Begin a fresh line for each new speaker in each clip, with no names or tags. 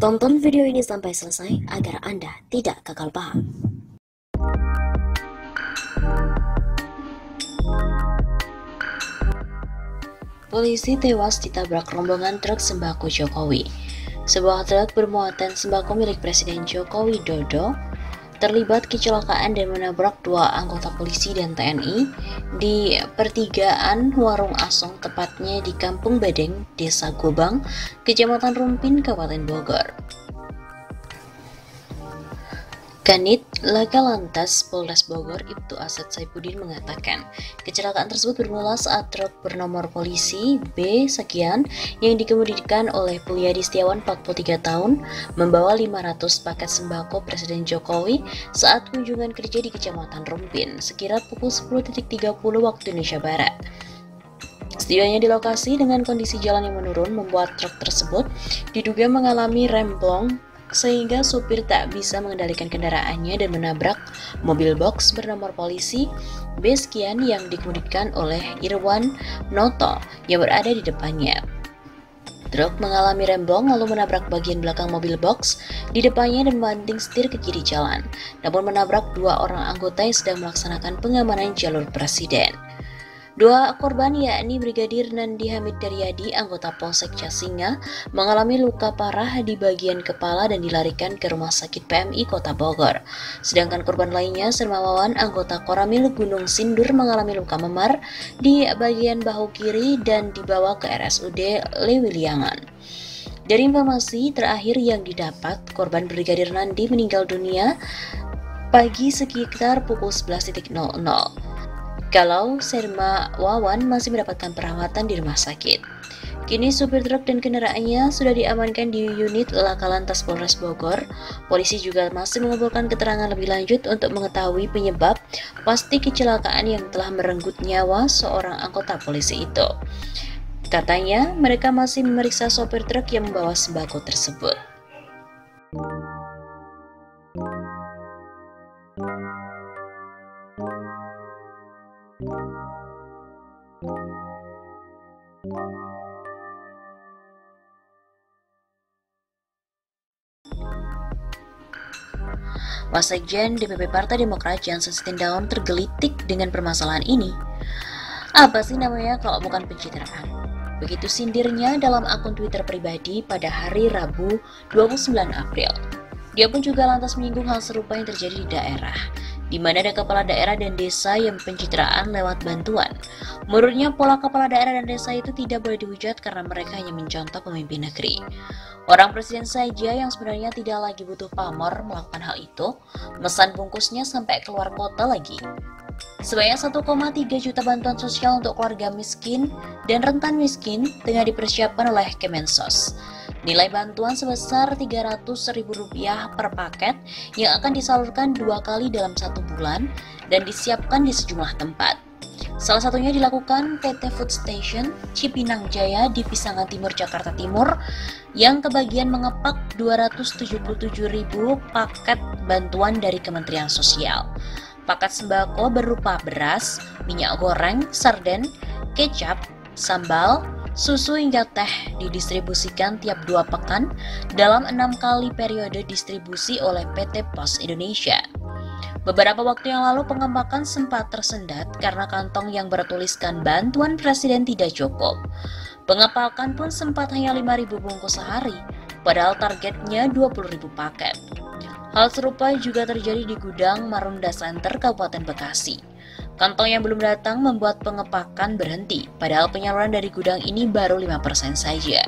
Tonton video ini sampai selesai agar Anda tidak gagal paham. Polisi tewas ditabrak rombongan truk sembako Jokowi. Sebuah truk bermuatan sembako milik Presiden Joko Widodo terlibat kecelakaan dan menabrak dua anggota polisi dan TNI di pertigaan Warung Asong, tepatnya di Kampung Bedeng, Desa Gobang, Kecamatan Rumpin, Kabupaten Bogor. Kanit Laka Lantas Polres Bogor Ibtu Asad Saifuddin mengatakan, kecelakaan tersebut bermula saat truk bernomor polisi B sekian yang dikemudikan oleh Pulyadi Setiawan 43 tahun membawa 500 paket sembako Presiden Jokowi saat kunjungan kerja di Kecamatan Rumpin sekira pukul 10.30 waktu Indonesia Barat. Setibanya di lokasi dengan kondisi jalan yang menurun membuat truk tersebut diduga mengalami remblong sehingga supir tak bisa mengendalikan kendaraannya dan menabrak mobil box bernomor polisi B sekian yang dikemudikan oleh Irwan Noto yang berada di depannya. Truk mengalami remblong lalu menabrak bagian belakang mobil box di depannya dan membanting setir ke kiri jalan, namun menabrak dua orang anggota yang sedang melaksanakan pengamanan jalur presiden. Dua korban yakni Brigadir Nandi Hamid Daryadi, anggota Polsek Casinga, mengalami luka parah di bagian kepala dan dilarikan ke Rumah Sakit PMI Kota Bogor. Sedangkan korban lainnya, Sermawawan, anggota Koramil Gunung Sindur, mengalami luka memar di bagian bahu kiri dan dibawa ke RSUD Lewiliangan. Dari informasi terakhir yang didapat, korban Brigadir Nandi meninggal dunia pagi sekitar pukul 11.00. Kalau Serma Wawan masih mendapatkan perawatan di rumah sakit. Kini supir truk dan kendaraannya sudah diamankan di unit Laka Lantas Polres Bogor. Polisi juga masih mengumpulkan keterangan lebih lanjut untuk mengetahui penyebab pasti kecelakaan yang telah merenggut nyawa seorang anggota polisi itu. Katanya, mereka masih memeriksa sopir truk yang membawa sembako tersebut. Wasekjen DPP Partai Demokrat Jansen Sittindaun tergelitik dengan permasalahan ini. Apa sih namanya kalau bukan pencitraan? Begitu sindirnya dalam akun Twitter pribadi pada hari Rabu 29 April. Dia pun juga lantas menyinggung hal serupa yang terjadi di daerah, di mana ada kepala daerah dan desa yang pencitraan lewat bantuan. Menurutnya, pola kepala daerah dan desa itu tidak boleh dihujat karena mereka hanya mencontoh pemimpin negeri. Orang presiden saja yang sebenarnya tidak lagi butuh pamor melakukan hal itu, mesan bungkusnya sampai keluar kota lagi. Sebanyak 1,3 juta bantuan sosial untuk keluarga miskin dan rentan miskin tengah dipersiapkan oleh Kemensos. Nilai bantuan sebesar Rp300.000 per paket yang akan disalurkan 2 kali dalam 1 bulan dan disiapkan di sejumlah tempat. Salah satunya dilakukan PT Food Station Cipinang Jaya di Pisangan Timur, Jakarta Timur, yang kebagian mengepak 277.000 paket bantuan dari Kementerian Sosial. Paket sembako berupa beras, minyak goreng, sarden, kecap, sambal, susu hingga teh didistribusikan tiap 2 pekan dalam 6 kali periode distribusi oleh PT Pos Indonesia. Beberapa waktu yang lalu pengepakan sempat tersendat karena kantong yang bertuliskan bantuan presiden tidak cukup. Pengepakan pun sempat hanya 5.000 bungkus sehari, padahal targetnya 20.000 paket. Hal serupa juga terjadi di gudang Marunda Center, Kabupaten Bekasi. Kantong yang belum datang membuat pengepakan berhenti, padahal penyaluran dari gudang ini baru 5% saja.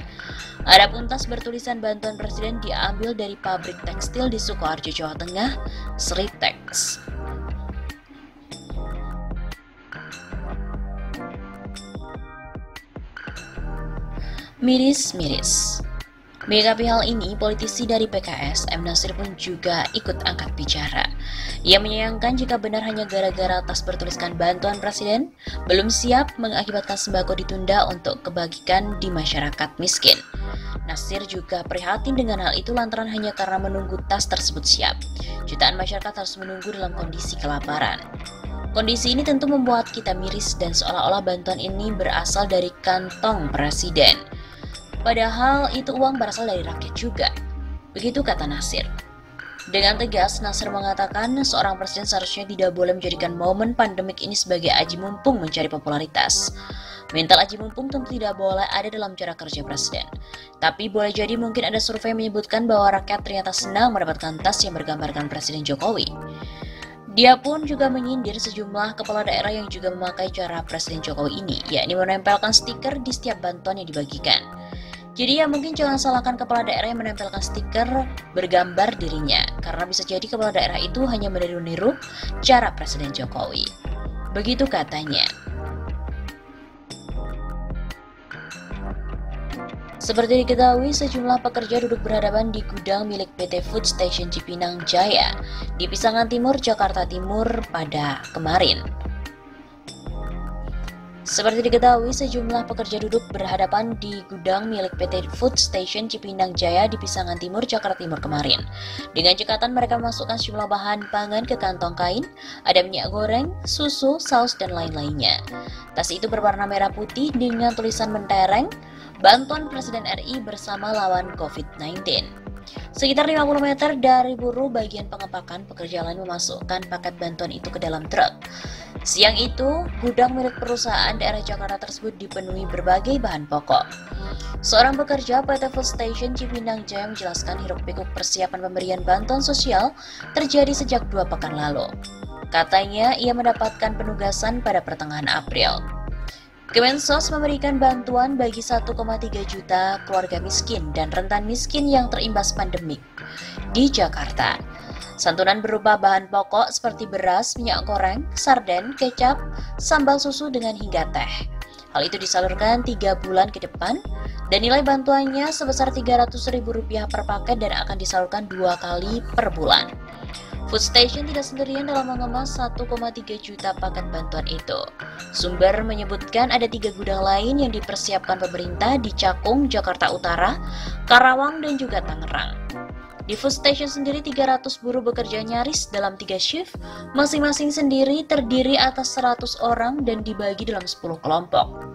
Adapun tas bertulisan bantuan presiden diambil dari pabrik tekstil di Sukoharjo, Jawa Tengah, Sritex. Miris-miris. Menyikapi hal ini, politisi dari PKS, M. Nasir pun juga ikut angkat bicara. Ia menyayangkan jika benar hanya gara-gara tas bertuliskan bantuan presiden belum siap mengakibatkan sembako ditunda untuk kebagikan di masyarakat miskin. Nasir juga prihatin dengan hal itu lantaran hanya karena menunggu tas tersebut siap. Jutaan masyarakat harus menunggu dalam kondisi kelaparan. Kondisi ini tentu membuat kita miris dan seolah-olah bantuan ini berasal dari kantong presiden. Padahal itu uang berasal dari rakyat juga. Begitu kata Nasir. Dengan tegas, Nasir mengatakan seorang presiden seharusnya tidak boleh menjadikan momen pandemik ini sebagai aji mumpung mencari popularitas. Mental aji mumpung tentu tidak boleh ada dalam cara kerja presiden. Tapi boleh jadi mungkin ada survei menyebutkan bahwa rakyat ternyata senang mendapatkan tas yang bergambarkan Presiden Jokowi. Dia pun juga menyindir sejumlah kepala daerah yang juga memakai cara Presiden Jokowi ini, yakni menempelkan stiker di setiap bantuan yang dibagikan. Jadi ya mungkin jangan salahkan kepala daerah yang menempelkan stiker bergambar dirinya, karena bisa jadi kepala daerah itu hanya meniru-niru cara Presiden Jokowi. Begitu katanya. Seperti diketahui, sejumlah pekerja duduk berhadapan di gudang milik PT Food Station Cipinang Jaya di Pisangan Timur, Jakarta Timur pada kemarin. Seperti diketahui, sejumlah pekerja duduk berhadapan di gudang milik PT Food Station Cipinang Jaya di Pisangan Timur, Jakarta Timur kemarin. Dengan cekatan mereka memasukkan sejumlah bahan pangan ke kantong kain, ada minyak goreng, susu, saus, dan lain-lainnya. Tas itu berwarna merah putih dengan tulisan mentereng, Bantuan Presiden RI bersama lawan COVID-19. Sekitar 50 meter dari buruh bagian pengepakan, pekerja lain memasukkan paket bantuan itu ke dalam truk. Siang itu, gudang milik perusahaan daerah Jakarta tersebut dipenuhi berbagai bahan pokok. Seorang pekerja PT Food Station Cipinang Jaya menjelaskan hiruk-pikuk persiapan pemberian bantuan sosial terjadi sejak 2 pekan lalu. Katanya, ia mendapatkan penugasan pada pertengahan April. Kemensos memberikan bantuan bagi 1,3 juta keluarga miskin dan rentan miskin yang terimbas pandemik di Jakarta. Santunan berupa bahan pokok seperti beras, minyak goreng, sarden, kecap, sambal susu dengan hingga teh. Hal itu disalurkan 3 bulan ke depan dan nilai bantuannya sebesar Rp300.000 per paket dan akan disalurkan 2 kali per bulan. Food Station tidak sendirian dalam mengemas 1,3 juta paket bantuan itu. Sumber menyebutkan ada 3 gudang lain yang dipersiapkan pemerintah di Cakung, Jakarta Utara, Karawang, dan juga Tangerang. Di Food Station sendiri 300 buruh bekerja nyaris dalam 3 shift, masing-masing sendiri terdiri atas 100 orang dan dibagi dalam 10 kelompok.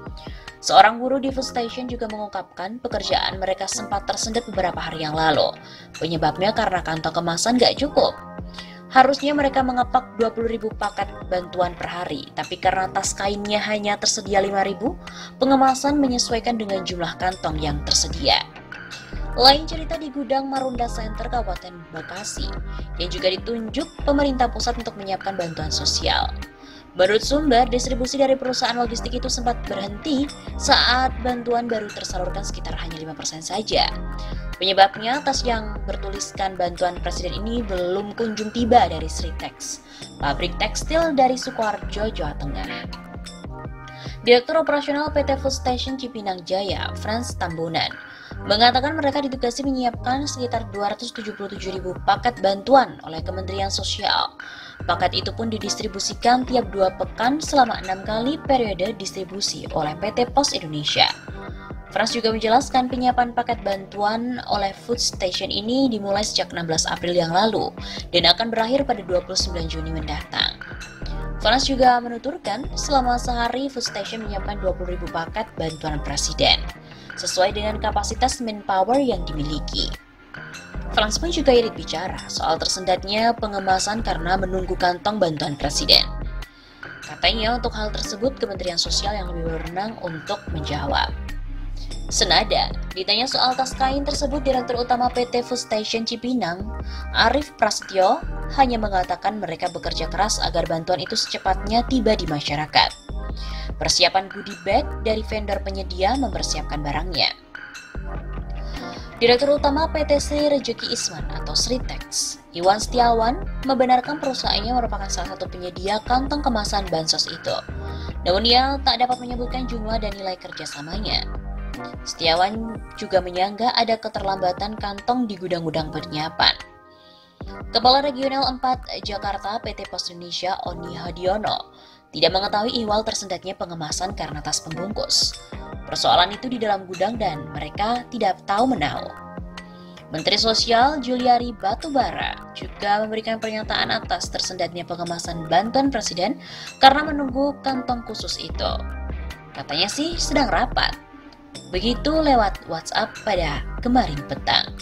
Seorang buruh di Food Station juga mengungkapkan pekerjaan mereka sempat tersendat beberapa hari yang lalu. Penyebabnya karena kantong kemasan gak cukup. Harusnya mereka mengepak 20.000 paket bantuan per hari, tapi karena tas kainnya hanya tersedia 5.000, pengemasan menyesuaikan dengan jumlah kantong yang tersedia. Lain cerita di gudang Marunda Center Kabupaten Bekasi, yang juga ditunjuk pemerintah pusat untuk menyiapkan bantuan sosial. Menurut sumber, distribusi dari perusahaan logistik itu sempat berhenti saat bantuan baru tersalurkan sekitar hanya 5% saja. Penyebabnya, tas yang bertuliskan bantuan presiden ini belum kunjung tiba dari Sritex, pabrik tekstil dari Sukoharjo, Jawa Tengah. Direktur Operasional PT Food Station Cipinang Jaya, Frans Tambunan, mengatakan mereka ditugasi menyiapkan sekitar 277.000 paket bantuan oleh Kementerian Sosial. Paket itu pun didistribusikan tiap 2 pekan selama 6 kali periode distribusi oleh PT Pos Indonesia. Frans juga menjelaskan penyiapan paket bantuan oleh Food Station ini dimulai sejak 16 April yang lalu dan akan berakhir pada 29 Juni mendatang. Frans juga menuturkan selama sehari Food Station menyiapkan 20.000 paket bantuan presiden, sesuai dengan kapasitas manpower yang dimiliki. Frans pun juga irit bicara soal tersendatnya pengemasan karena menunggu kantong bantuan presiden. Katanya untuk hal tersebut Kementerian Sosial yang lebih berwenang untuk menjawab. Senada, ditanya soal tas kain tersebut, Direktur Utama PT Food Station Cipinang, Arif Prasetyo, hanya mengatakan mereka bekerja keras agar bantuan itu secepatnya tiba di masyarakat. Persiapan goodie bag dari vendor penyedia mempersiapkan barangnya. Direktur Utama PT Sri Rejeki Isman atau Sritex, Iwan Setiawan, membenarkan perusahaannya merupakan salah satu penyedia kantong kemasan bansos itu. Namun ia tak dapat menyebutkan jumlah dan nilai kerjasamanya. Setiawan juga menyangka ada keterlambatan kantong di gudang-gudang penyiapan. Kepala Regional 4 Jakarta PT Pos Indonesia Oni Hadiono tidak mengetahui ihwal tersendatnya pengemasan karena tas pembungkus. Persoalan itu di dalam gudang dan mereka tidak tahu menahu. Menteri Sosial Juliari Batubara juga memberikan pernyataan atas tersendatnya pengemasan bantuan presiden karena menunggu kantong khusus itu. Katanya sih sedang rapat. Begitu lewat WhatsApp pada kemarin petang.